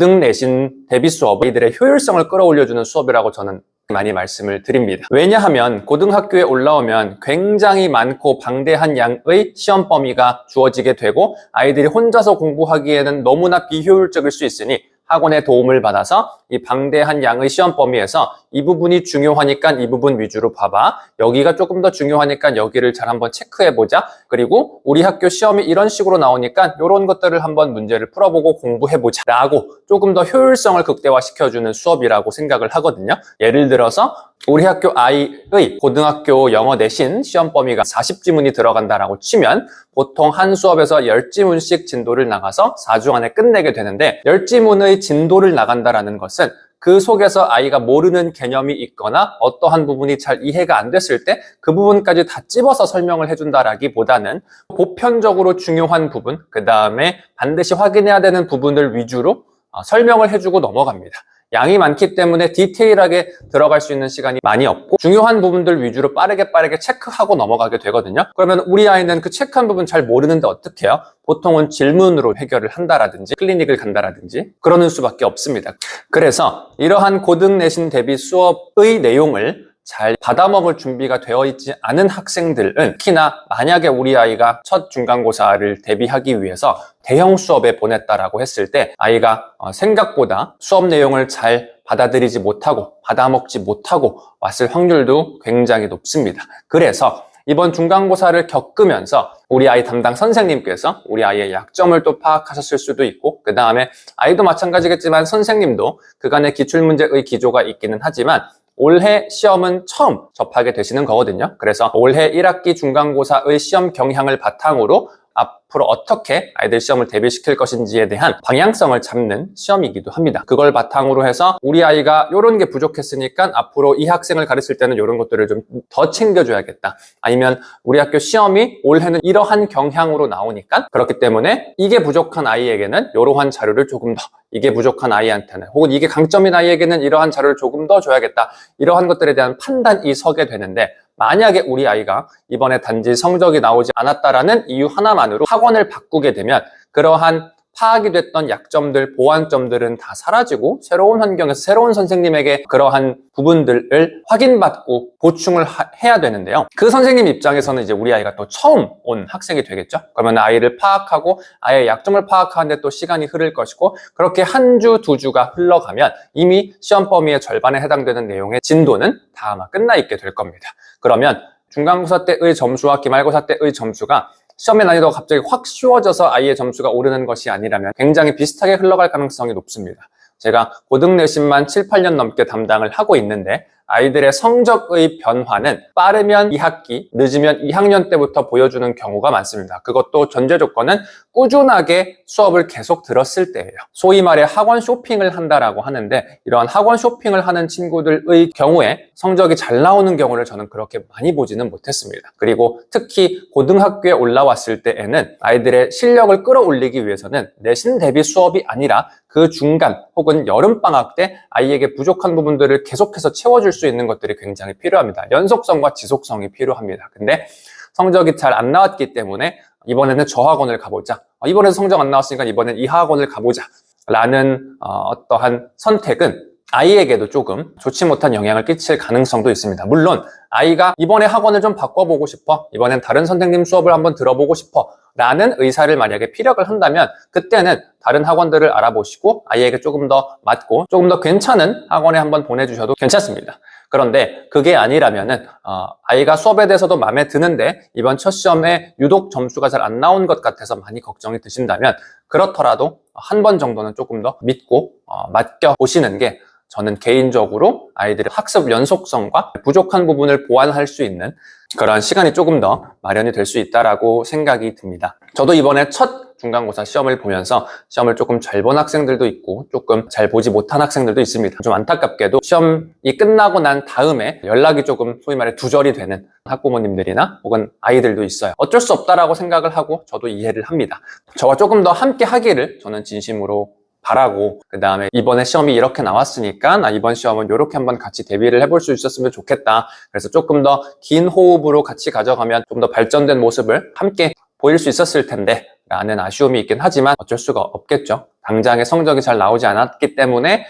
고등 내신 대비 수업, 아이들의 효율성을 끌어올려주는 수업이라고 저는 많이 말씀을 드립니다. 왜냐하면 고등학교에 올라오면 굉장히 많고 방대한 양의 시험 범위가 주어지게 되고 아이들이 혼자서 공부하기에는 너무나 비효율적일 수 있으니 학원의 도움을 받아서 이 방대한 양의 시험 범위에서 이 부분이 중요하니까 이 부분 위주로 봐봐. 여기가 조금 더 중요하니까 여기를 잘 한번 체크해보자. 그리고 우리 학교 시험이 이런 식으로 나오니까 이런 것들을 한번 문제를 풀어보고 공부해보자 라고 조금 더 효율성을 극대화시켜주는 수업이라고 생각을 하거든요. 예를 들어서 우리 학교 아이의 고등학교 영어 내신 시험 범위가 40지문이 들어간다라고 치면 보통 한 수업에서 10지문씩 진도를 나가서 4주 안에 끝내게 되는데 10지문의 진도를 나간다라는 것은 그 속에서 아이가 모르는 개념이 있거나 어떠한 부분이 잘 이해가 안 됐을 때 그 부분까지 다 찝어서 설명을 해준다라기보다는 보편적으로 중요한 부분, 그 다음에 반드시 확인해야 되는 부분을 위주로 설명을 해주고 넘어갑니다. 양이 많기 때문에 디테일하게 들어갈 수 있는 시간이 많이 없고 중요한 부분들 위주로 빠르게 체크하고 넘어가게 되거든요. 그러면 우리 아이는 그 체크한 부분 잘 모르는데 어떻게 해요? 보통은 질문으로 해결을 한다라든지 클리닉을 간다라든지 그러는 수밖에 없습니다. 그래서 이러한 고등 내신 대비 수업의 내용을 잘 받아먹을 준비가 되어 있지 않은 학생들은 특히나 만약에 우리 아이가 첫 중간고사를 대비하기 위해서 대형 수업에 보냈다라고 했을 때 아이가 생각보다 수업 내용을 잘 받아들이지 못하고 받아먹지 못하고 왔을 확률도 굉장히 높습니다. 그래서 이번 중간고사를 겪으면서 우리 아이 담당 선생님께서 우리 아이의 약점을 또 파악하셨을 수도 있고 그 다음에 아이도 마찬가지겠지만 선생님도 그간의 기출문제의 기조가 있기는 하지만 올해 시험은 처음 접하게 되시는 거거든요. 그래서 올해 1학기 중간고사의 시험 경향을 바탕으로 앞으로 어떻게 아이들 시험을 대비시킬 것인지에 대한 방향성을 잡는 시험이기도 합니다. 그걸 바탕으로 해서 우리 아이가 이런 게 부족했으니까 앞으로 이 학생을 가르칠 때는 이런 것들을 좀 더 챙겨줘야겠다. 아니면 우리 학교 시험이 올해는 이러한 경향으로 나오니까 그렇기 때문에 이게 부족한 아이에게는 이러한 자료를 조금 더, 이게 부족한 아이한테는 혹은 이게 강점인 아이에게는 이러한 자료를 조금 더 줘야겠다. 이러한 것들에 대한 판단이 서게 되는데 만약에 우리 아이가 이번에 단지 성적이 나오지 않았다라는 이유 하나만으로 학원을 바꾸게 되면 그러한 파악이 됐던 약점들, 보완점들은 다 사라지고 새로운 환경에서 새로운 선생님에게 그러한 부분들을 확인받고 보충을 해야 되는데요. 그 선생님 입장에서는 이제 우리 아이가 또 처음 온 학생이 되겠죠. 그러면 아이를 파악하고 아이의 약점을 파악하는데 또 시간이 흐를 것이고 그렇게 한 주, 두 주가 흘러가면 이미 시험 범위의 절반에 해당되는 내용의 진도는 다 아마 끝나 있게 될 겁니다. 그러면 중간고사 때의 점수와 기말고사 때의 점수가 시험의 난이도가 갑자기 확 쉬워져서 아이의 점수가 오르는 것이 아니라면 굉장히 비슷하게 흘러갈 가능성이 높습니다. 제가 고등 내신만 7, 8년 넘게 담당을 하고 있는데 아이들의 성적의 변화는 빠르면 2학기, 늦으면 2학년 때부터 보여주는 경우가 많습니다. 그것도 전제 조건은 꾸준하게 수업을 계속 들었을 때예요. 소위 말해 학원 쇼핑을 한다라고 하는데 이러한 학원 쇼핑을 하는 친구들의 경우에 성적이 잘 나오는 경우를 저는 그렇게 많이 보지는 못했습니다. 그리고 특히 고등학교에 올라왔을 때에는 아이들의 실력을 끌어올리기 위해서는 내신 대비 수업이 아니라 그 중간 혹은 여름방학 때 아이에게 부족한 부분들을 계속해서 채워줄 수 있는 것들이 굉장히 필요합니다. 연속성과 지속성이 필요합니다. 근데 성적이 잘 안 나왔기 때문에 이번에는 저 학원을 가보자. 이번에는 성적 안 나왔으니까 이번엔 이 학원을 가보자. 라는 어떠한 선택은 아이에게도 조금 좋지 못한 영향을 끼칠 가능성도 있습니다. 물론 아이가 이번에 학원을 좀 바꿔보고 싶어, 이번엔 다른 선생님 수업을 한번 들어보고 싶어 라는 의사를 만약에 피력을 한다면 그때는 다른 학원들을 알아보시고 아이에게 조금 더 맞고 조금 더 괜찮은 학원에 한번 보내주셔도 괜찮습니다. 그런데 그게 아니라면은 아이가 수업에 대해서도 마음에 드는데 이번 첫 시험에 유독 점수가 잘 안 나온 것 같아서 많이 걱정이 드신다면 그렇더라도 한 번 정도는 조금 더 믿고 맡겨보시는 게 저는 개인적으로 아이들의 학습 연속성과 부족한 부분을 보완할 수 있는 그런 시간이 조금 더 마련이 될 수 있다라고 생각이 듭니다. 저도 이번에 첫 중간고사 시험을 보면서 시험을 조금 잘 본 학생들도 있고 조금 잘 보지 못한 학생들도 있습니다. 좀 안타깝게도 시험이 끝나고 난 다음에 연락이 조금 소위 말해 두절이 되는 학부모님들이나 혹은 아이들도 있어요. 어쩔 수 없다라고 생각을 하고 저도 이해를 합니다. 저와 조금 더 함께 하기를 저는 진심으로 바라고 그 다음에 이번에 시험이 이렇게 나왔으니까 이번 시험은 이렇게 한번 같이 대비를 해볼 수 있었으면 좋겠다. 그래서 조금 더 긴 호흡으로 같이 가져가면 좀 더 발전된 모습을 함께 보일 수 있었을 텐데 라는 아쉬움이 있긴 하지만 어쩔 수가 없겠죠. 당장의 성적이 잘 나오지 않았기 때문에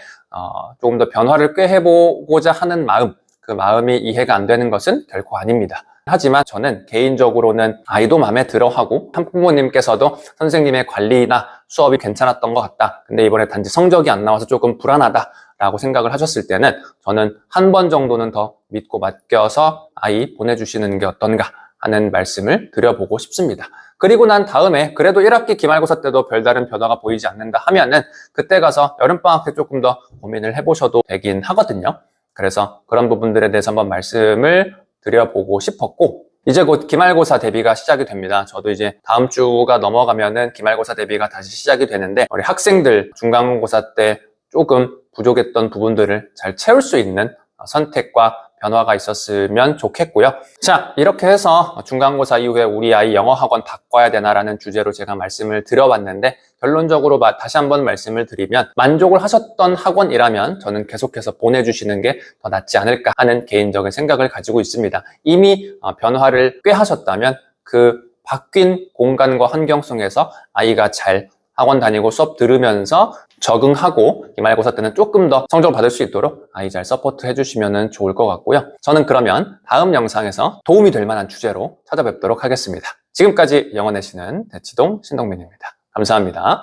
조금 더 변화를 꾀해보고자 하는 마음, 그 마음이 이해가 안 되는 것은 결코 아닙니다. 하지만 저는 개인적으로는 아이도 마음에 들어하고 학부모님께서도 선생님의 관리나 수업이 괜찮았던 것 같다. 근데 이번에 단지 성적이 안 나와서 조금 불안하다 라고 생각을 하셨을 때는 저는 한 번 정도는 더 믿고 맡겨서 아이 보내주시는 게 어떤가 하는 말씀을 드려보고 싶습니다. 그리고 난 다음에 그래도 1학기 기말고사 때도 별다른 변화가 보이지 않는다 하면은 그때 가서 여름방학 때 조금 더 고민을 해보셔도 되긴 하거든요. 그래서 그런 부분들에 대해서 한번 말씀을 드려보고 싶었고, 이제 곧 기말고사 대비가 시작이 됩니다. 저도 이제 다음 주가 넘어가면은 기말고사 대비가 다시 시작이 되는데, 우리 학생들 중간고사 때 조금 부족했던 부분들을 잘 채울 수 있는 선택과 변화가 있었으면 좋겠고요. 자, 이렇게 해서 중간고사 이후에 우리 아이 영어 학원 바꿔야 되나라는 주제로 제가 말씀을 드려봤는데, 결론적으로 다시 한번 말씀을 드리면 만족을 하셨던 학원이라면 저는 계속해서 보내주시는 게 더 낫지 않을까 하는 개인적인 생각을 가지고 있습니다. 이미 변화를 꽤 하셨다면 그 바뀐 공간과 환경 속에서 아이가 잘 학원 다니고 수업 들으면서 적응하고 기말고사 때는 조금 더 성적을 받을 수 있도록 아이 잘 서포트 해주시면 좋을 것 같고요. 저는 그러면 다음 영상에서 도움이 될 만한 주제로 찾아뵙도록 하겠습니다. 지금까지 영어 내시는 대치동 신동민입니다. 감사합니다.